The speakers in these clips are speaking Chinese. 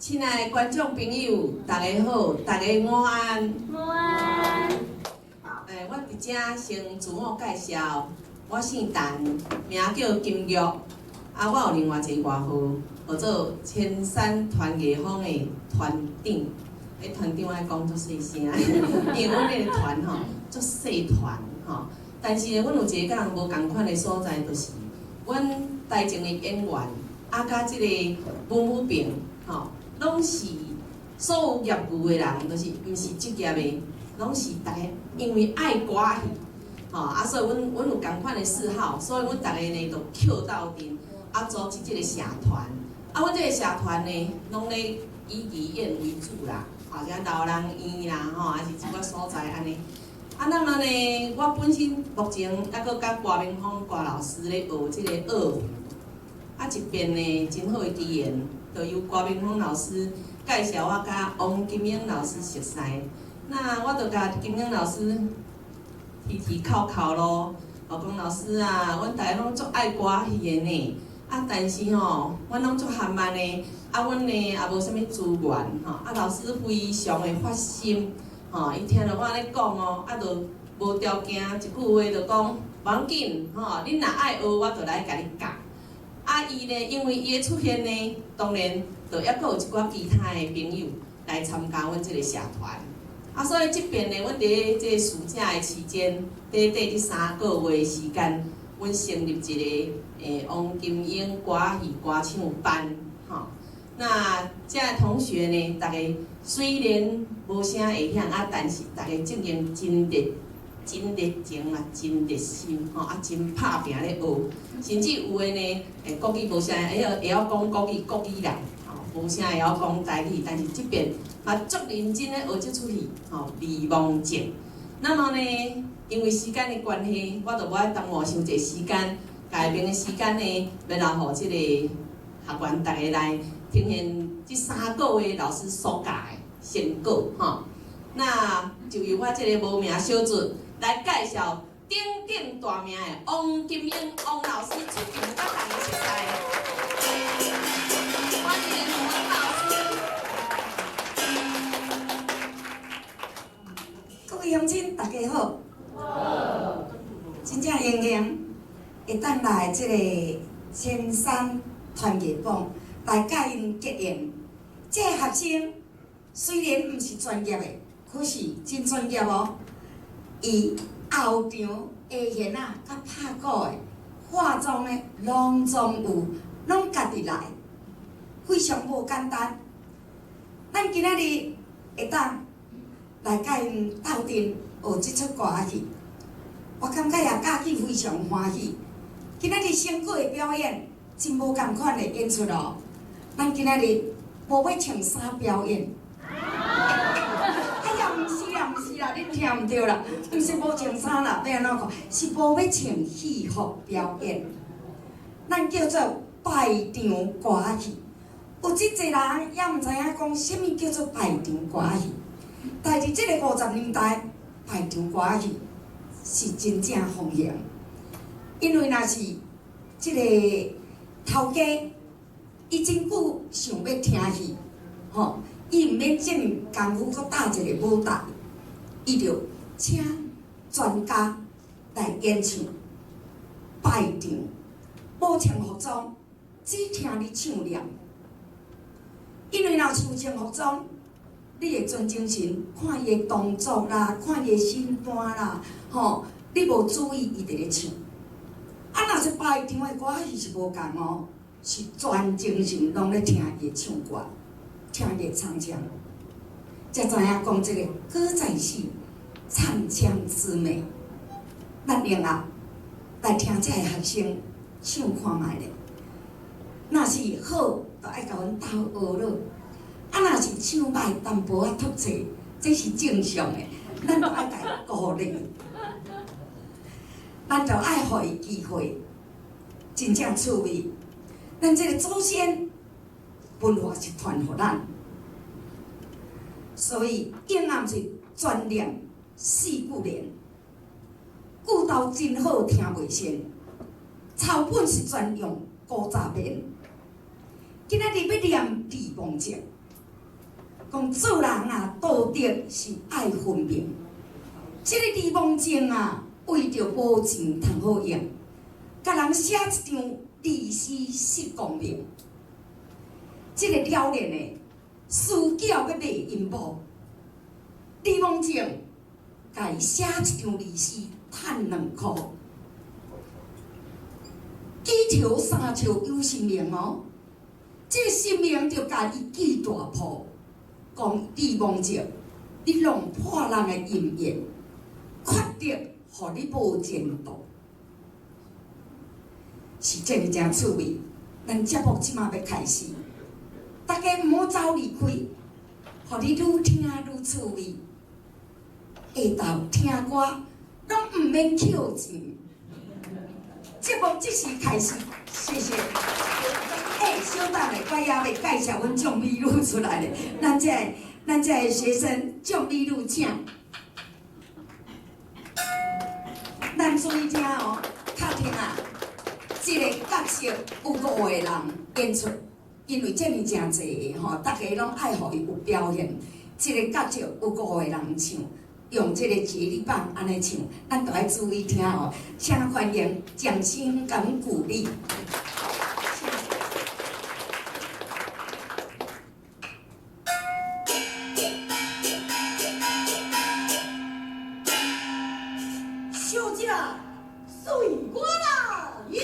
亲爱的观众朋友，大家好，大家午安。午安。我伫遮先自我介绍，我姓陈，名叫金玉。我有另外一个外号，叫做千山团艺坊的团长。团长爱讲足细声，因为阮迄个团吼足细团吼。但是呢，阮有一个甲人无共款的所在，就是阮台前的演员，甲即个文武兵吼。拢是所有业余的人，就是毋是职业的，拢是大家因为爱歌戏，所以阮有共款的嗜好，所以阮大家呢就扣斗阵，组织即个社团。阮即个社团呢，拢咧以义演为主啦，像老人院啦，还是即个所在安尼。那么呢，我本身目前还阁甲歌明芳歌老师咧学即个二胡。一边呢，真好的机缘，就由歌明芳老师介绍我甲王金英老师熟识。那我就甲金英老师提靠靠咯。我讲老师啊，阮大家拢足爱歌戏的呢。但是吼，阮拢足含慢的。阮呢也无啥物资源老师非常的发心伊听到我咧讲就无条件一句话就讲，无要紧恁若爱学，我就来甲你教。伊呢，因为伊的出现呢，当然就还阁有一寡其他的朋友来参加阮即个社团。所以即边呢，阮伫即个暑假的期间，短即3个月的时间，阮成立一个王金英歌戏歌唱班那遮个同学呢，大家虽然无啥会晓但是大家正经真热情真热心真拍拼咧学，甚至有诶呢，国语无啥会晓讲国语啦，无啥会晓讲台语，但是即边嘛足认真咧学即出戏，未忘情。那么呢，因为时间的关系，我就无爱耽误伤济时间，下面的时间呢，要留互即个学员大家来听听即3个月老师所教的成果那就由我即个无名小卒来介绍鼎鼎大名的王金英王老师出场，甲大家熟悉。欢迎王老师。各位乡亲，大家好。真正荣幸会当来即个千山团艺坊来甲因结缘。这个学生虽然毋是专业的，可是真专业哦。伊后场下弦甲拍鼓的、化妆的，拢总有，拢家己来，非常无简单。咱今仔日会当来甲因斗阵学即出歌戏，我感觉也家己非常欢喜。今仔日成果的表演真无共款的演出哦。咱今仔日无要穿衫表演。毋是啦，恁听毋对啦，毋是无穿衫啦，要安怎讲？是无要穿戏服表演。咱叫做排场歌戏。有真侪人也毋知影讲啥物叫做排场歌戏。但是即个50年代排场歌戏是真正风行，因为若是即个头家，伊真久想要听戏，伊毋免遮尔功夫，搁搭一个舞台。伊就请专家来演唱排场，无穿服装，只听你唱念。因为若是有穿服装，你会尊精神，看伊的动作啦，看伊的身段啦，你无注意伊伫咧唱。若是排场的歌戏是无共哦，是全精神拢咧听伊唱歌，听伊唱腔。才知影讲即个歌在戏，唱腔之美。咱另外来听这个学生唱看卖咧，若是好，就爱甲阮斗学咯。若是唱歹，淡薄仔突出，这是正常的。咱就爱甲伊鼓励，咱就爱互伊机会，真正趣味。咱这个祖先文化是传互咱。所以，永暗是专念四句联，句头真好听袂先。草本是专用古早编，今仔日要念李梦洁，讲做人啊，道德是爱分明。这个李梦静啊，为着无钱通好用，甲人写一张律诗失公明。这个了然的私教要卖阴谋，李梦静甲伊写一张律诗，赚2箍。几条3条有姓名哦，这个姓名就甲伊记大破，讲李梦静，你弄破人的姻缘，确定互你无前途，是真个真趣味。咱节目即马要开始，大家毋好走离开，互你愈听愈趣味。下昼听歌，拢毋免扣钱。节目即时开始，谢谢。小等下，我也要介绍阮蒋美女出来咧。咱这个学生蒋美女请。咱注意听哦，较听啊，这个角色有5个人演出，因为这么真济个吼，大家拢爱互伊有表现。这个角色有5个人唱。用这个节律棒安尼唱，咱都要注意听哦。请欢迎掌声跟鼓励。小姐，随我来呀！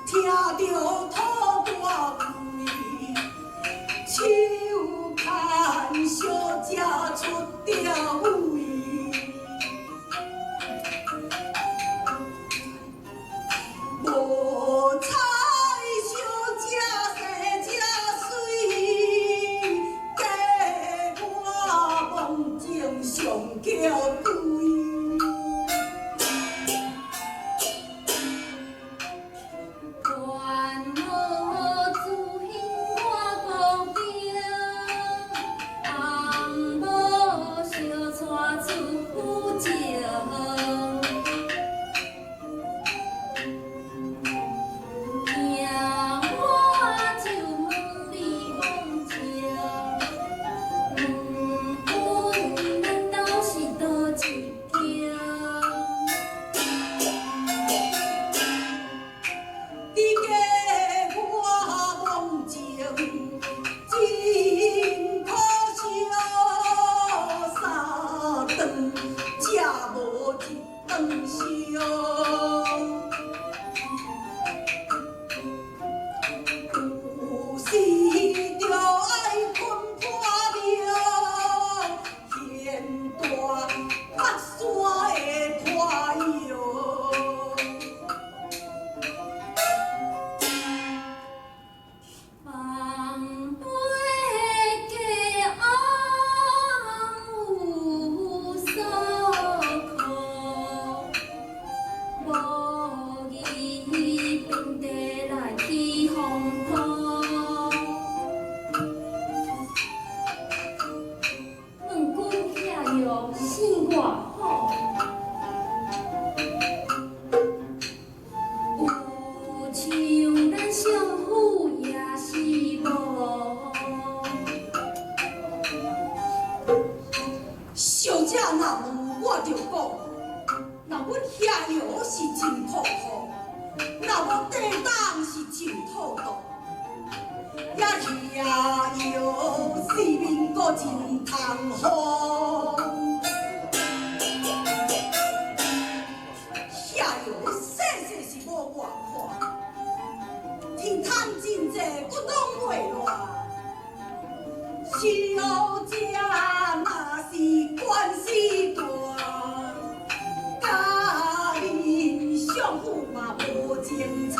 听着土大位，手牵小姐出着位。无彩小姐生这水，嫁我梦境上叫贵。小姐若问，我就讲，若阮遐药是真普普，若无地当是真土土，也遐药生命搁真通风。遐药细细是无外看，天摊真济，骨拢袂烂。小姐若是官司大，家人相夫嘛无情差。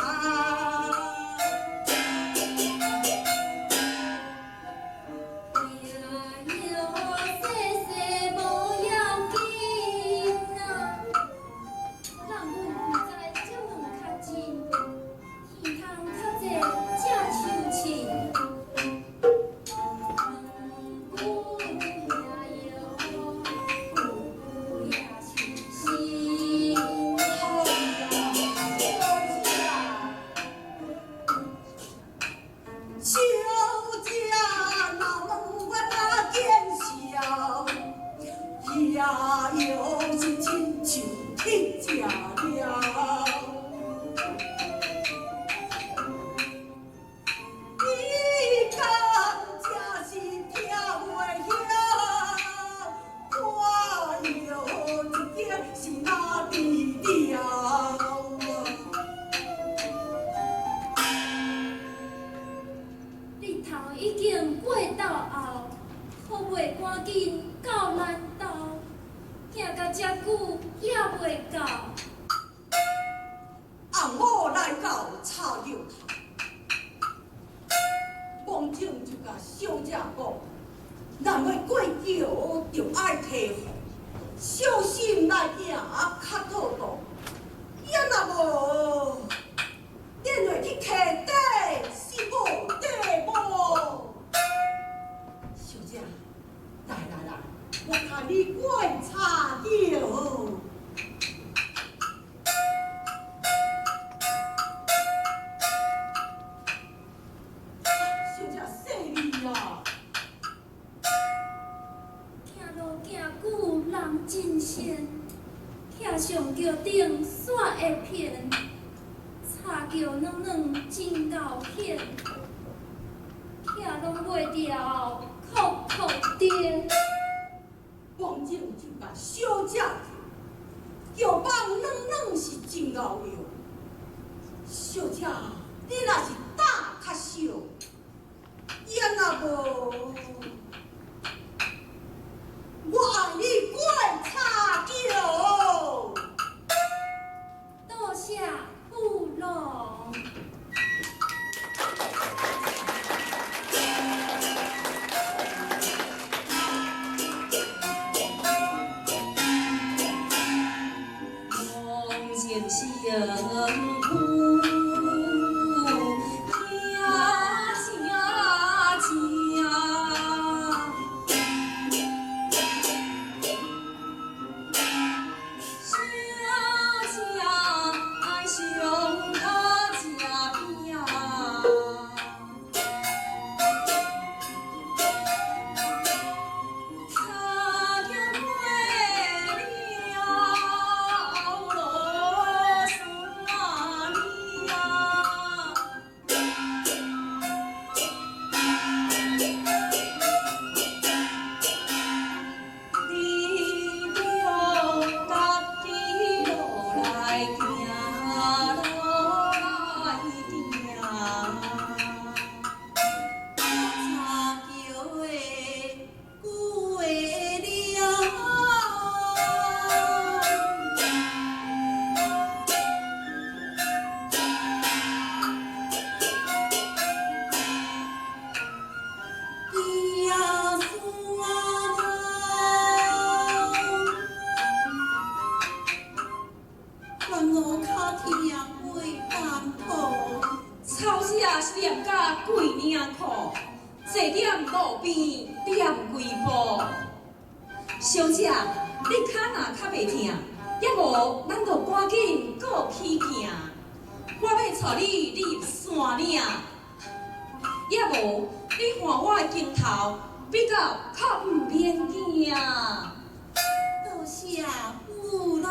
上桥顶线会偏，插桥软软真够险，徛拢袂牢，哭哭颠。王静就甲小姐叫放软软是真够用，小姐，你若是胆较小，也若无，我爱你灌茶酒。多谢父老。梦前相顾，是念甲贵领裤，坐踮路边踮规步。小姐，你骹若较袂疼，抑无咱就赶紧过去行。我要带你入山岭，抑无你看我的镜头比较较毋免惊。多谢父老。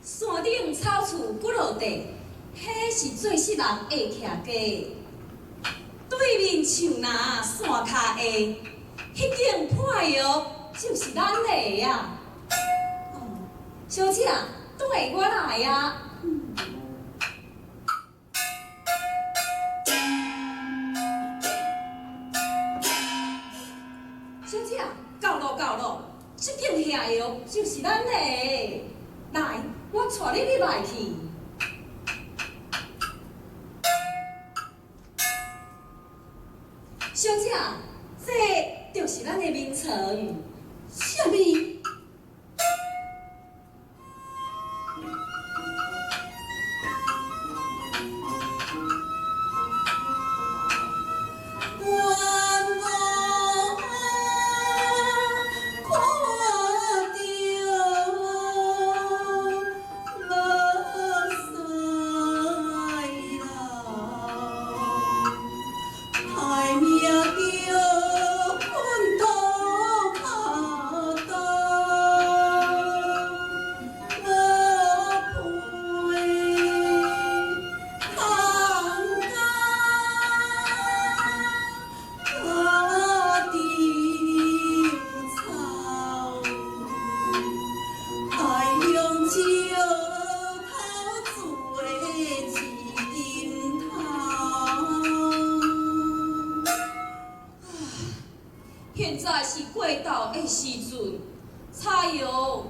山顶草厝骨落地，迄是做死人会徛家。对面树林山骹下，迄间破药就是咱的啊。小姐，等下我来啊。小姐，到咯到咯，这间下药就是咱的。来，我带你入来去。小姐，这就是咱的名称。什么？太现在是过稻的时阵，茶油、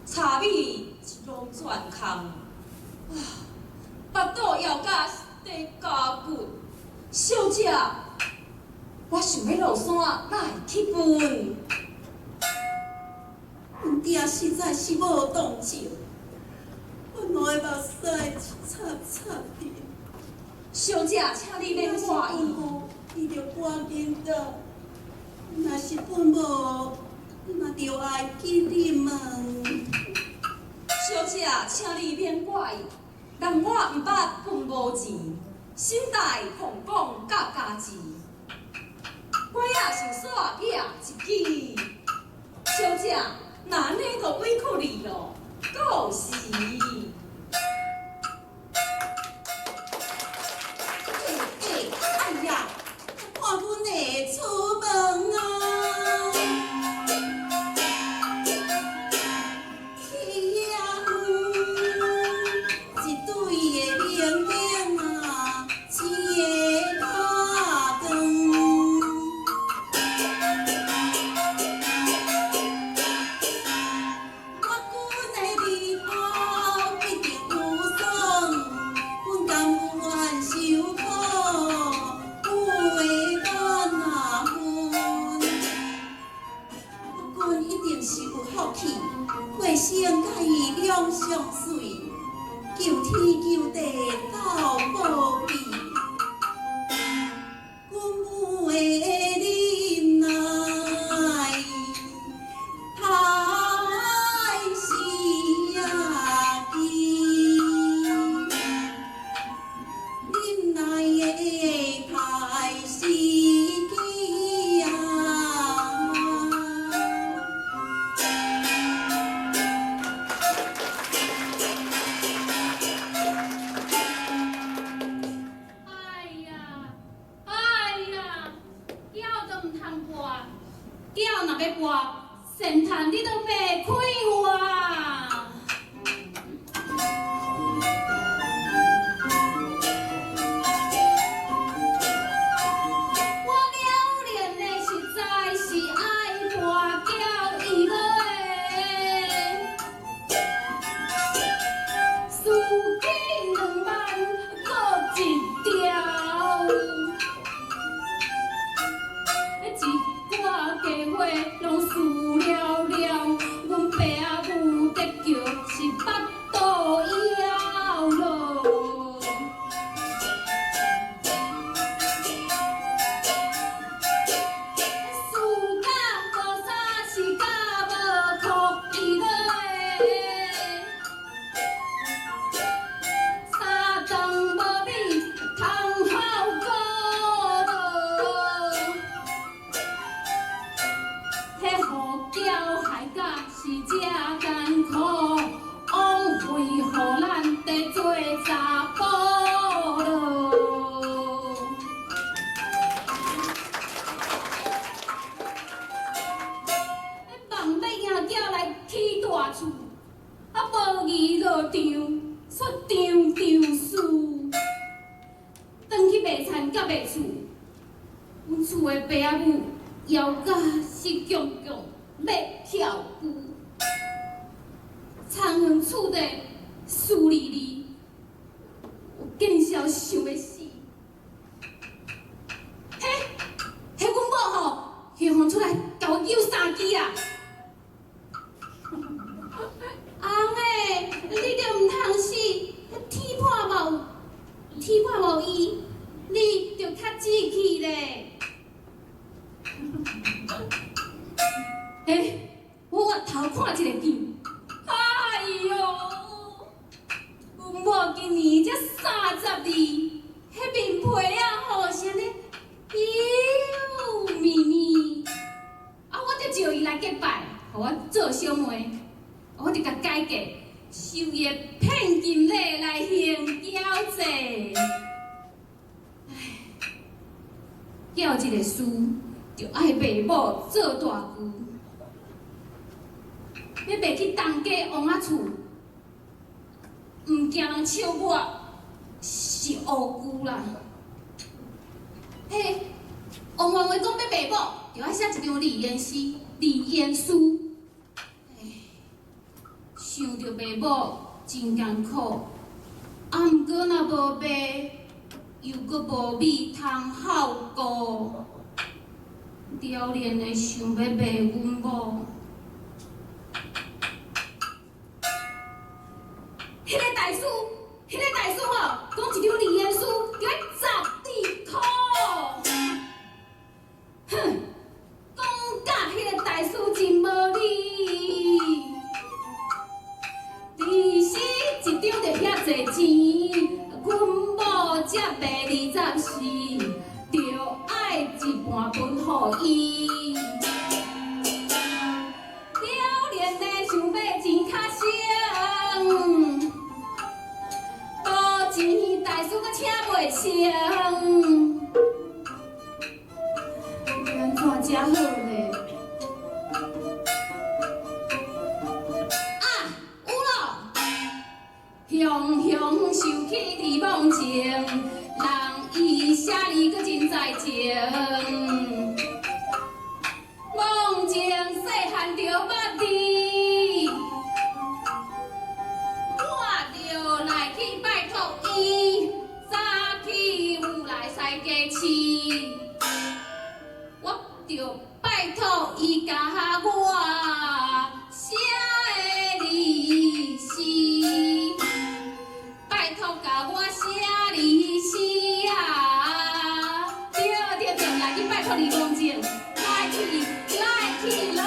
茶米拢全空，巴肚枵甲地加骨。小姐，我想要落山来去分。阮爹实在是无动静，阮两个目屎擦擦的。小姐，请你免怪伊。你着赶紧倒，若是分无，那着爱去你问。小姐，请你免怪伊，人我毋捌分无钱，心带狂讲甲家己，我也是煞惹一支。小姐，那呢就委屈你咯，告辞。哎呀，看阮会出门啊！去呀，一对的明明啊，青的大光。我阮的日后必定有爽，阮甘愿受苦。是有福气，过生甲伊两相随，求天求地到保庇。阮母的忍耐，太是呀奇，忍耐的太是奇呀。叫若要播，神坛你都袂开我。我了恋的实在是爱播叫伊落的，输给2万各一条。家伙拢输了了，阮爸仔母得叫是巴肚枵咯。输甲无啥是甲无哭伊落的，三顿无米通好过咯。迄好叫害甲是遮艰苦，枉费互咱得做查甫咯。梦要囝囝来起大厝，无义落场，煞场场事。转去卖田甲卖厝，阮厝的爸仔母。枵甲是强强要跳舞，苍远厝地湿哩哩，有见笑想要死。迄阮某吼，希望出来甲我救3支啊！翁诶，你着毋通死，天破无伊，你着较志气咧。我额头看一个镜，哎哟，阮某今年才32，迄面皮啊吼是安尼油咪咪，我着招伊来结拜，互我做小妹，我着甲改嫁，收伊的聘金礼来行交际。叫一个事，着爱爸母做大舅。要袂去东家王仔厝，毋惊人笑我是乌龟啦。王员话讲要爸母，又爱写一张离言书。唉，想着爸母真艰苦，啊，毋过若无爸，又阁无米通孝顾，了连的想要骂阮某。迄个大叔吼，讲一张离言书，叫10块。哼，讲甲迄个大叔真无理。利息一张就遐侪钱，阮某才卖20时，就爱一半分互伊。了连的想要钱较省，无钱大叔阁请袂成，安怎才好咧？雄雄受起离梦情，人伊写字阁真在情。梦情细汉就捌你，我着来去拜托伊，早起有来西家市，我着拜托伊甲我写的利息。拜托甲我写利息啊！对，来去拜托你公正，来去咯！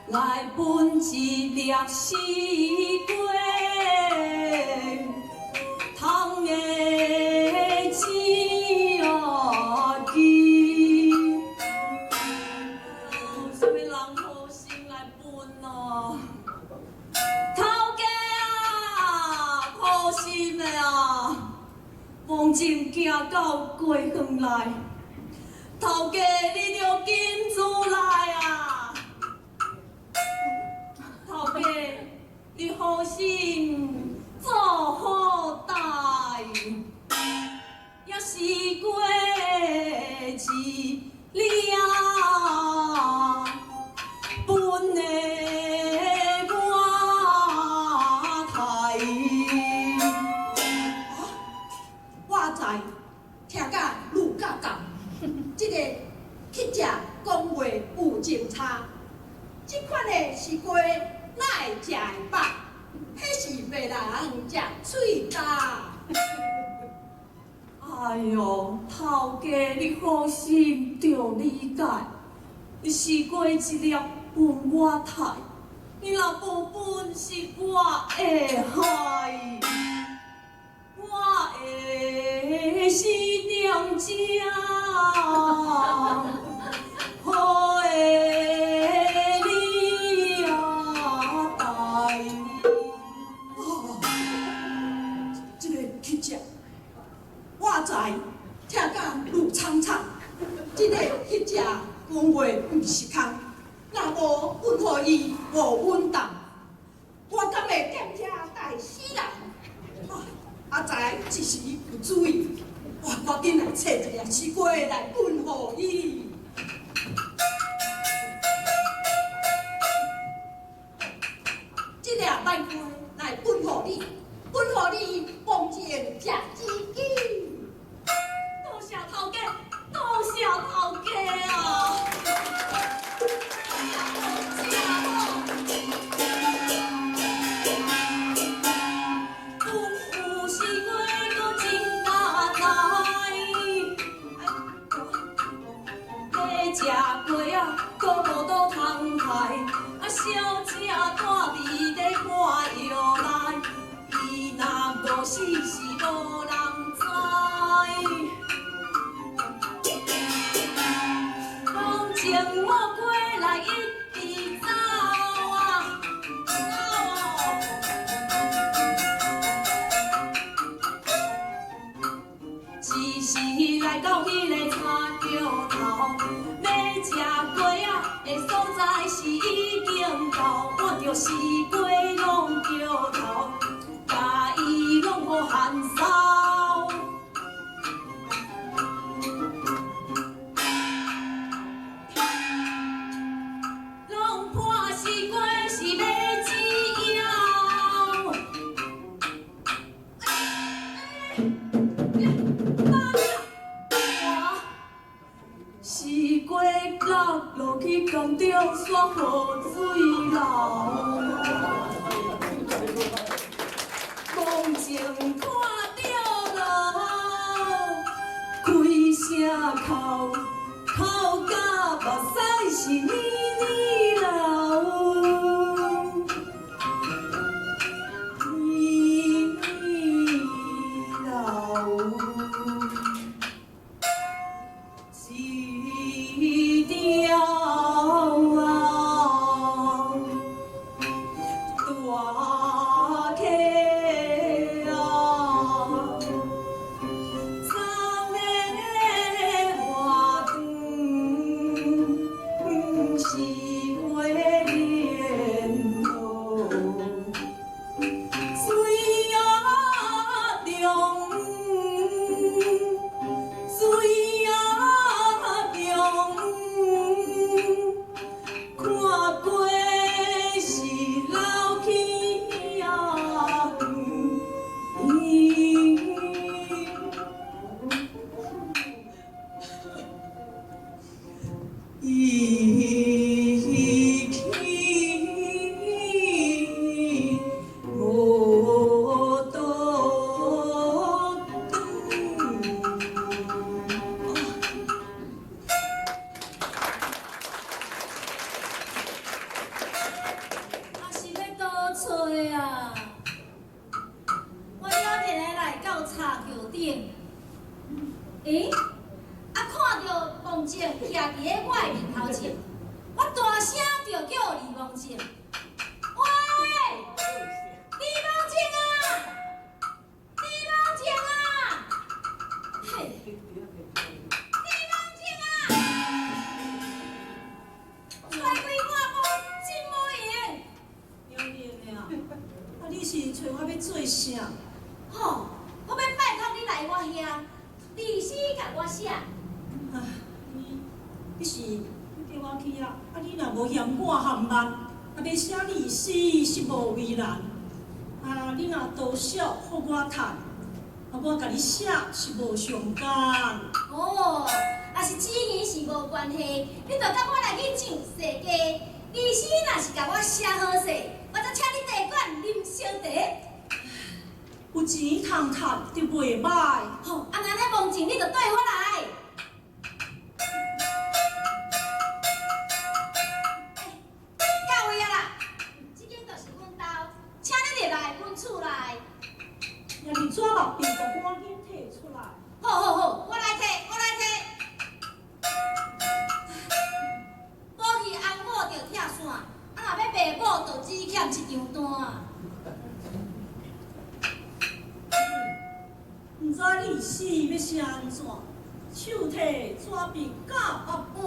来分一粒西瓜，汤的钱啊记。什么人好心来分啊？头家啊，好心的啊，梦境行到过远来，头家你着紧出来啊！头家，你好心做好代，也是过一了，分的我台。我知，听甲愈觉讲，这个去有情差。即款的西瓜哪会食会饱？迄是别人食喙焦。哎哟，头家你放心，着理解。你西瓜一粒分我刣，你若无本事，我会害。我会是娘家，好的你啊代。哦，这个乞食，我知，听甲如苍苍。这个乞食讲话不是空，若无阮互伊无稳当，我敢会踮遮待死人？阿财一时不注意，我决定来找一粒西瓜来分互伊。这粒麦瓜来分互你，分互你望见食自己。多谢头家，多谢头家啊！食过啊，个个都通开，啊小姐带你在看药来，伊若无死是无人知。风情我过来一直走啊，只是来到迄个茶桥头。食过啊的所在是已经到，我着西瓜拢着头，甲伊拢好寒骚。拢破西瓜是要怎样？西瓜落落去江中煞好水流，梦情看到了，开声哭，哭甲目屎是咪咪流，咪咪流。诶，看到王静徛伫咧我的面头前，我大声着叫李王静，喂，李王静啊，李王静啊，嘿，李王静啊，出来开看无真无闲。有闲的啊，啊你是找我要做啥？吼，我要拜托你来我遐。历史甲我写。啊，你是叫我去啊？啊，你若无嫌我含慢，啊，要写历史是无为难。啊，你若多少互我读，啊，我甲你写是无上干。哦，啊是钱是无关系，你着甲我来去上世家。医师若是甲我写好势，我则请你茶馆啉小茶。有钱通赚就袂歹。吼，啊，那咧梦境你就对我来。到位啊啦，这间就是阮家，请你入来阮厝内。若是纸目片，就赶紧摕出来。好好好，我来摕，我来摕。保去翁某着拆线，啊，若要爸母就只欠一张单。毋知你死要是安怎？手提纸片到阿半。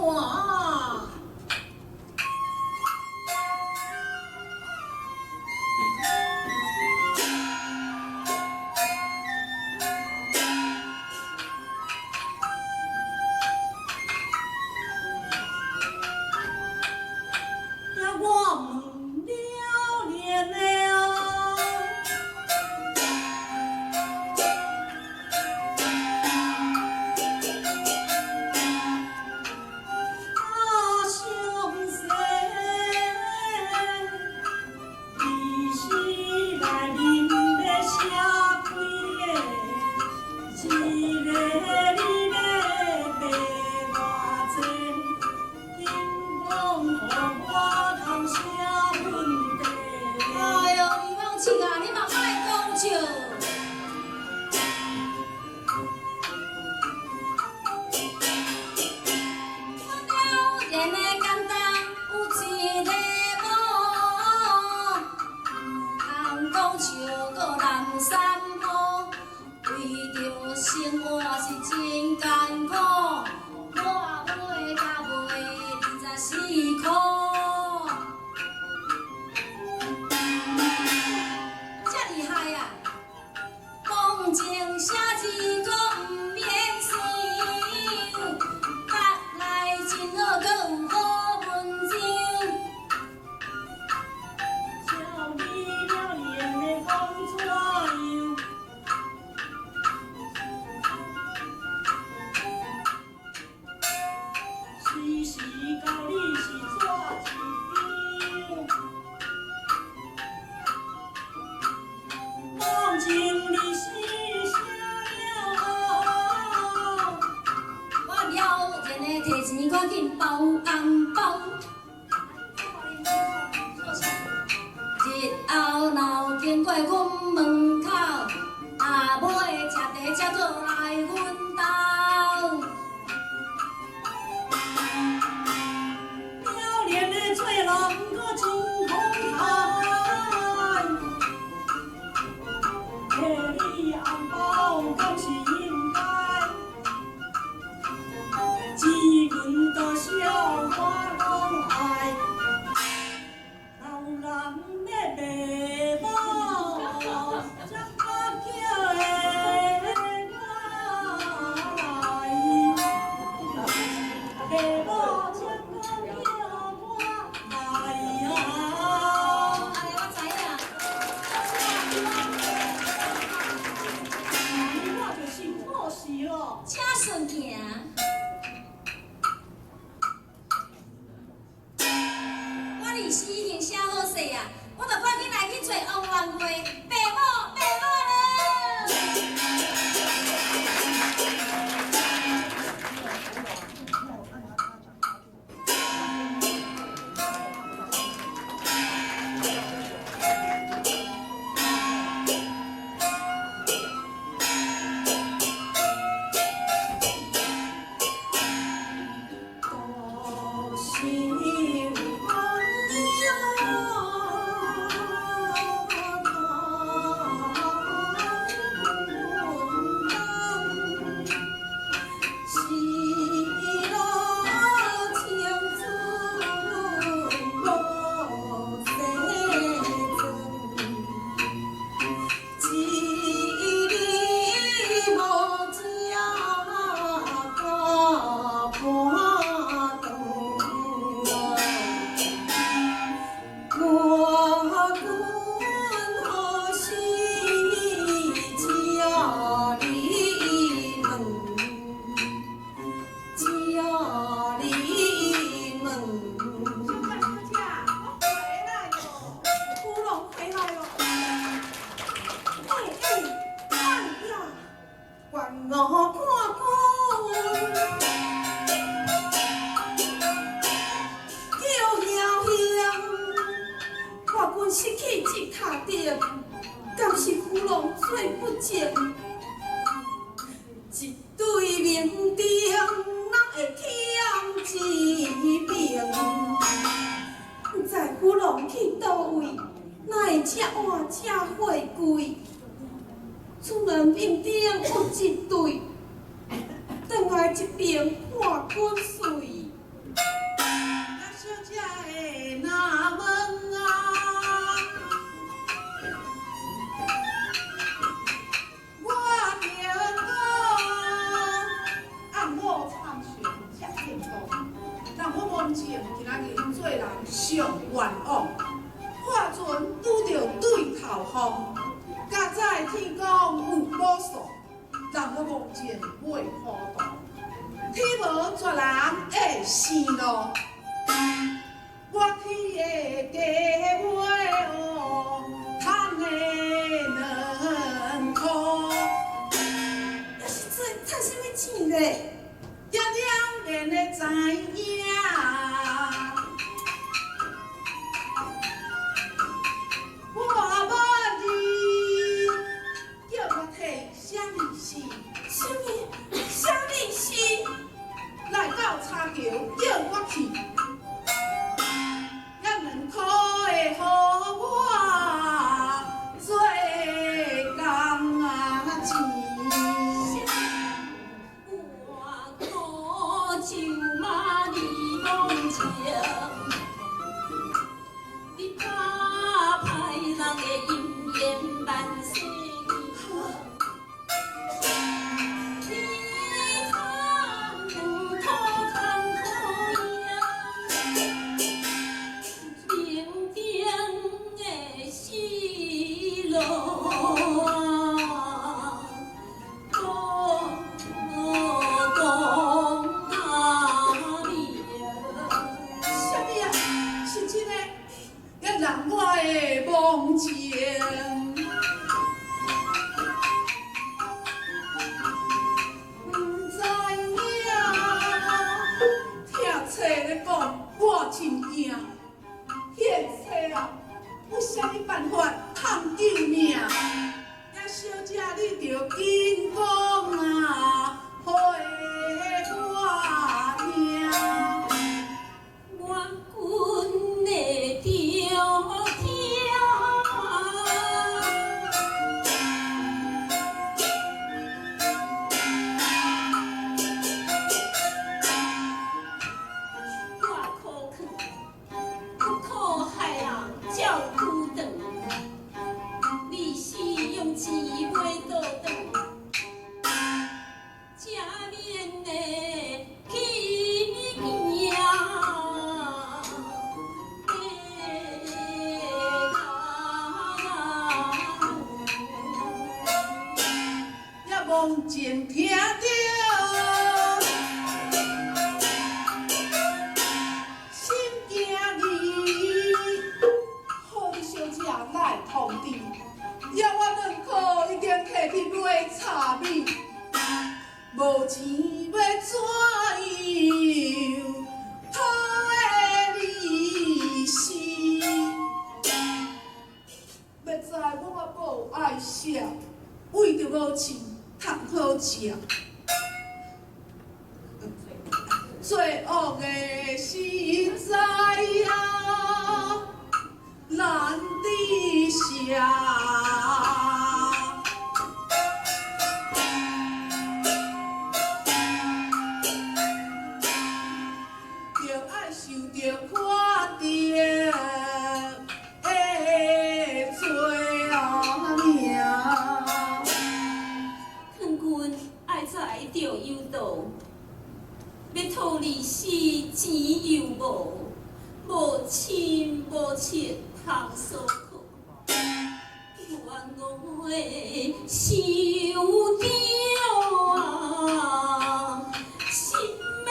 病，毋知虎龙去倒位，哪会这换这货柜？厝门面顶有一对，转来一边看滚水。小姐的那门啊，我听讲按我参选才天公，让我梦境今仔日做人上冤枉，化船拄着对头风，甲在天公有无数，让我梦境袂糊涂，天无绝人会生路。我去的价买哦，赚的2箍，要是做赚什么钱嘞？了了然会知影。我无你，叫我摕啥利息？啥利息？来到茶桥叫我去。2箍会互我做工钱，我可就骂你梦情，你怕歹人的淫言万世梦情，不知影，听册咧讲，我真惊。迄册啊，有啥物办法通救命？呀，小姐你着紧讲啊，好个我听。我阮会着听。梦前听着心惊疑，好你小姐来通知，要我2箍已经摕去买茶米，无钱要怎样讨的利息？要知我无爱食，为着无钱。通好食，罪恶的实在啊，难抵下。着爱受着看着的罪啊命。爱在着有道，要讨利息钱又无，无亲无切通所靠，我的受着啊，心要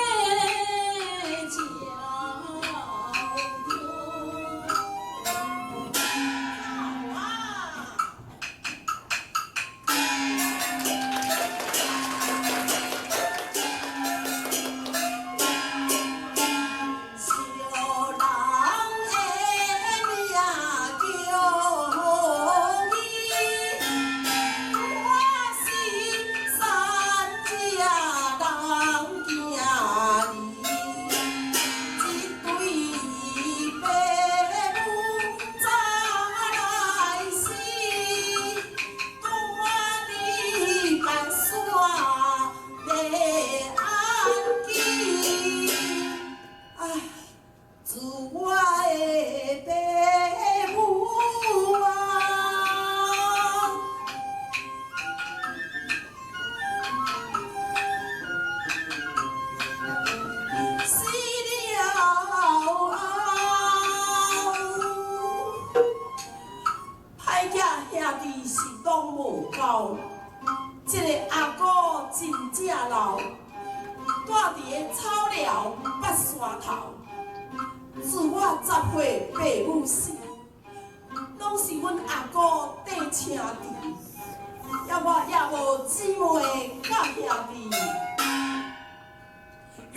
自我的爸母啊，死了后，歹囝兄弟是拢无够，一个阿姑真正老，住伫个草寮北山头。自我10岁爸母死，拢是阮阿姑缀请弟，我也无姊妹甲兄弟，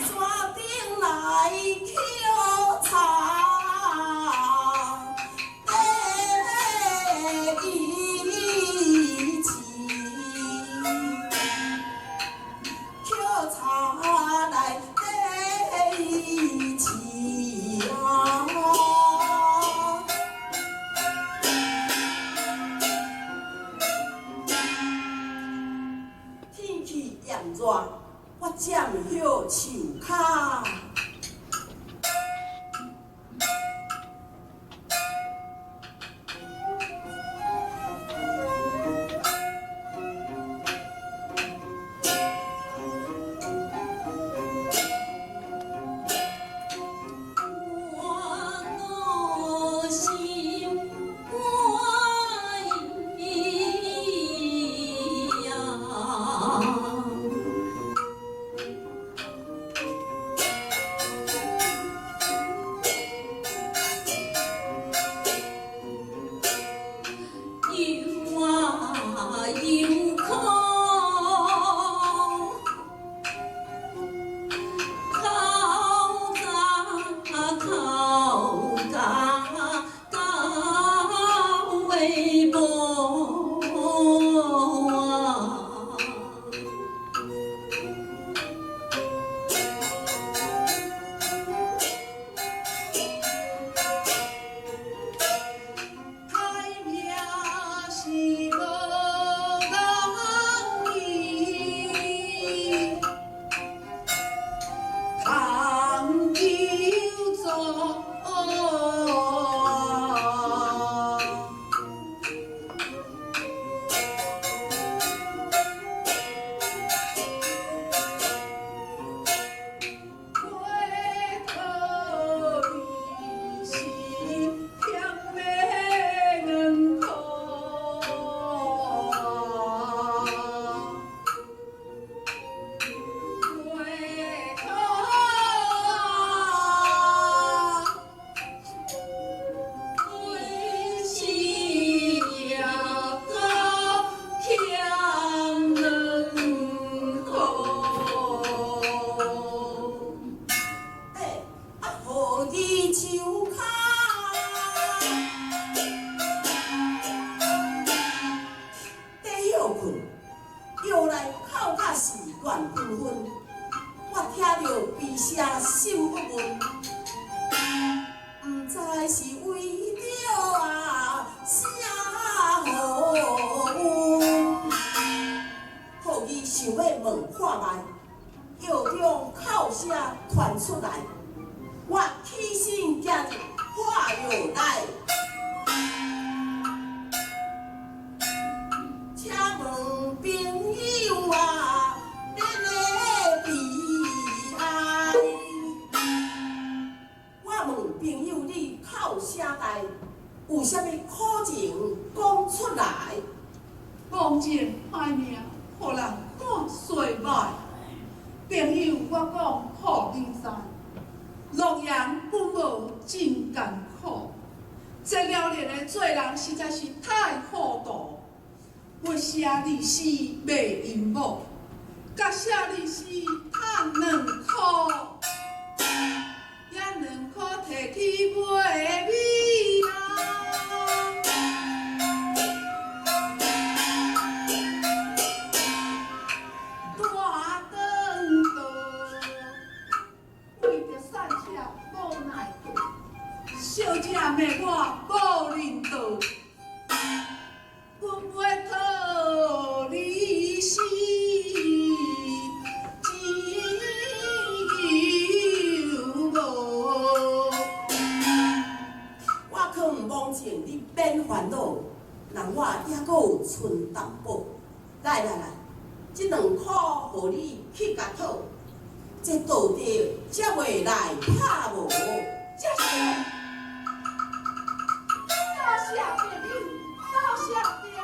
山顶来捡茶。我正晓树骹，我心欢喜呀。摇来口甲是怨纷纷，我听着悲声心郁闷，毋知是为着啥好阮，好伊想要问看卖，药中口声传出来，我起身行入化药内。 朋友啊，恁的悲哀。我问朋友你口声内有啥物苦情讲出来？讲情歹命，互人看衰歹。朋友，我讲互你知，洛阳本无真艰苦，这了年的做人实在是太糊涂。 要写历史卖银幕，甲写历史赚2箍，也2箍摕去买米啊！大肠道，为着散车无奈何，小姐骂我无人道。 阮要讨你死，钱有无？情你免烦恼，人我还阁有剩淡薄。来，即2箍互你去甲讨，这到底才袂来拍无？这是多谢朋友，多谢朋友。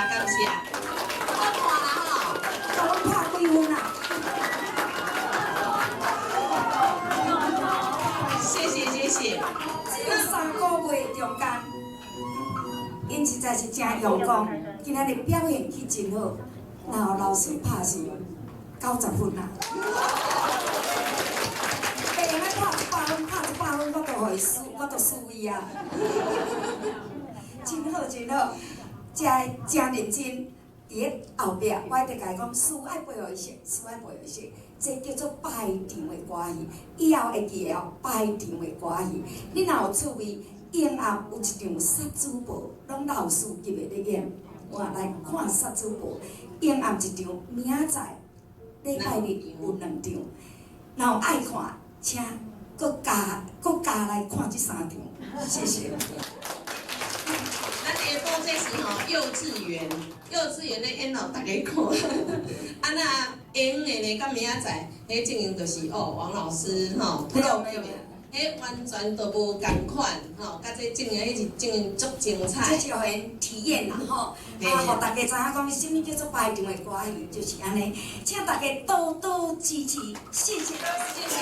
感谢。我看啦吼，甲阮拍几分啊？谢谢。这3个月中间，因实在是真用功，今仔日表现去真好，然后老师拍是90分啦。袂用拍100分，拍100分，我就输伊啊！真好，真认真。伫咧后壁，我一直甲伊讲，书爱背互伊识，这叫做拜场的歌戏。以后会记哦，拜场的歌戏。你若有趣味，永暗有一场杀猪婆，拢老师级的咧演。我来看杀猪婆，永暗一场，明仔载礼拜日有2场。若有爱看，请搁加来看这3场，谢谢。咱下晡这是吼幼稚园咧演互大家看，啊那演的呢，到明仔载，迄正经就是王老师吼，普罗妹妹，迄完全都无共款吼，甲这正经迄是正经足精彩。这是互因体验啦吼，互大家知影讲什么叫做拜场的歌戏，就是安尼，请大家多多支持，谢谢。谢谢。